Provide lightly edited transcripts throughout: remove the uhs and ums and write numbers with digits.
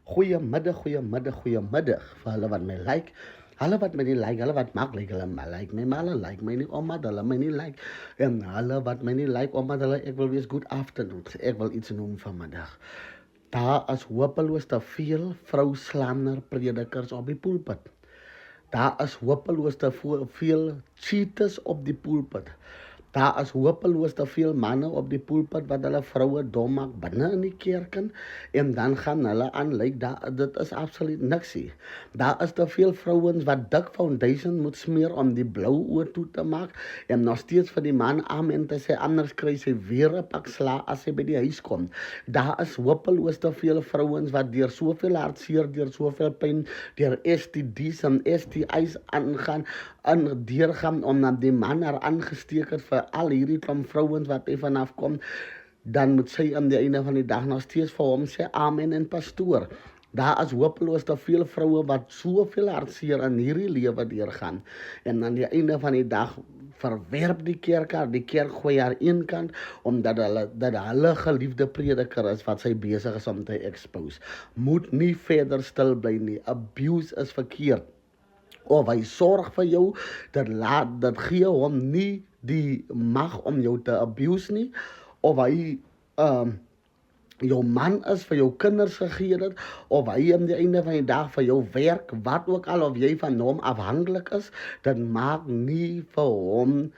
Goeiemiddag vir hulle wat my like. Hulle wat my nie like, hulle wat maak like hulle my like my, maar hulle like my nie omdat hulle my nie like. En hulle wat my nie like omdat hulle ek wil wees good afternoon. Ek wil iets noem vanmiddag. Daar is hopeloos te veel vrouslander predikers op die pulpit. Daar is hopeloos te veel cheaters op die pulpit. Daar is hopeloos te veel manne op die pulpit wat hulle vroue dom maak binne in die kerk en dan gaan hulle aanlyk. Dit is absoluut niksie. Daar is te veel vrouens wat dik foundation moet smeer om die blou oor toe te maak en nog steeds vir die man amen te sê, anders kry sy weer 'n pak sla as sy by die huis kom. Daar is hopeloos te veel vrouens wat deur soveel hartseer, deur soveel pyn, deur STD's en STI's deurgaan omdat die man haar aangesteek het vir al hierdie klomp vrouens wat hy vanaf kom, dan moet sy aan die einde van die dag nog steeds vir hom sê amen en pastoor. Daar is hopeloos te veel vroue wat soveel hartseer in hierdie lewe deurgaan en aan die einde van die dag verwerp die kerk haar, die kerk gooi haar een kant omdat hulle geliefde prediker is wat sy besig is om te expose. Moet nie verder stil bly nie. Abuse is verkeerd. Of hy sorg vir jou, dat gee hom nie die mag om jou te abuse nie, of hy jou man is vir jou kinders gegee het, of hy aan die einde van die dag vir jou werk, wat ook al, of jy van hom afhanklik is, dit maak nie vir hom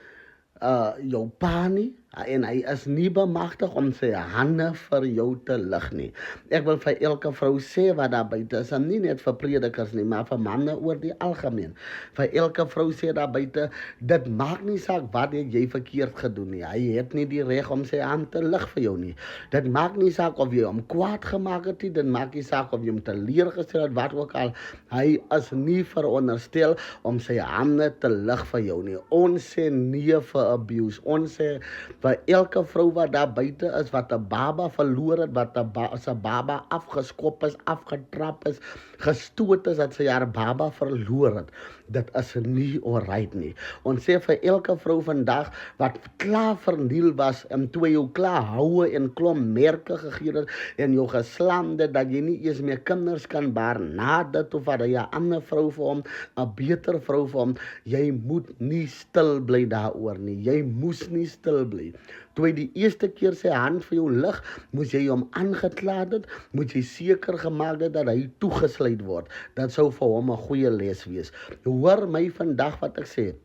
jou pa nie, en hy is nie bemagtig om sy hande vir jou te lig nie. Ek wil vir elke vrou sê wat daar buite is, en nie net vir predikers nie, maar vir manne oor die algemeen. Vir elke vrou sê daar buite, dit maak nie saak wat jy verkeerd gedoen nie. Hy het nie die reg om sy hand te lig vir jou nie. Dit maak nie saak of jy hom kwaad gemaak het nie, dit maak nie saak of jy hom teleurgestel het, wat ook al. Hy is nie veronderstel om sy hande te lig vir jou nie. Ons sê nee vir abuse. Ons sê vir elke vrou wat daar buite is, wat 'n baba verloor het, wat 'n baba afgeskop is, afgetrap is, gestoot is, dat sy haar baba verloor het. Dit is nie alright nie. Ons sê vir elke vrou vandag wat klaar verniel was en toe jou klaar houe en klomp merke gegee het en jou geslaan het dat jy nie eens meer kinders kan baar na dit of wat jy 'n ander vrou vir hom, 'n beter vrou vir hom, jy moet nie stil bly daaroor nie. Jy moes nie stil bly. Toe hy die eerste keer sy hand vir jou lig, moes jy hom aangekla het, moet jy seker gemaak het dat hy toegesluit word. Dat sou vir hom 'n goeie les wees. Hoor my vandag wat ek sê.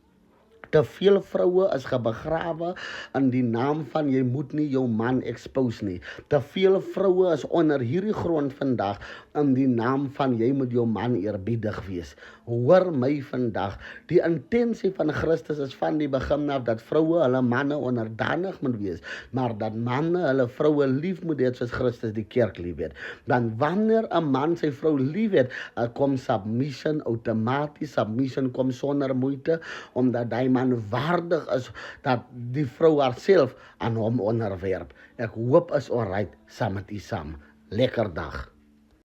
Te veel vroue is begrawe in die naam van jy moet nie jou man expose nie. Te veel vroue is onder hierdie grond vandag in die naam van jy moet jou man eerbiedig wees. Hoor my vandag, die intensie van Christus is van die begin af dat vroue hulle manne onderdanig moet wees, maar dat manne hulle vroue lief moet hê soos Christus die kerk liefhet. Dan wanneer 'n man sy vrou liefhet, kom submission outomaties, submission kom sonder moeite, omdat hy man waardig is dat die vrou haarself aan hom onderwerp. Ek hoop is alright saam met u saam. Lekker dag.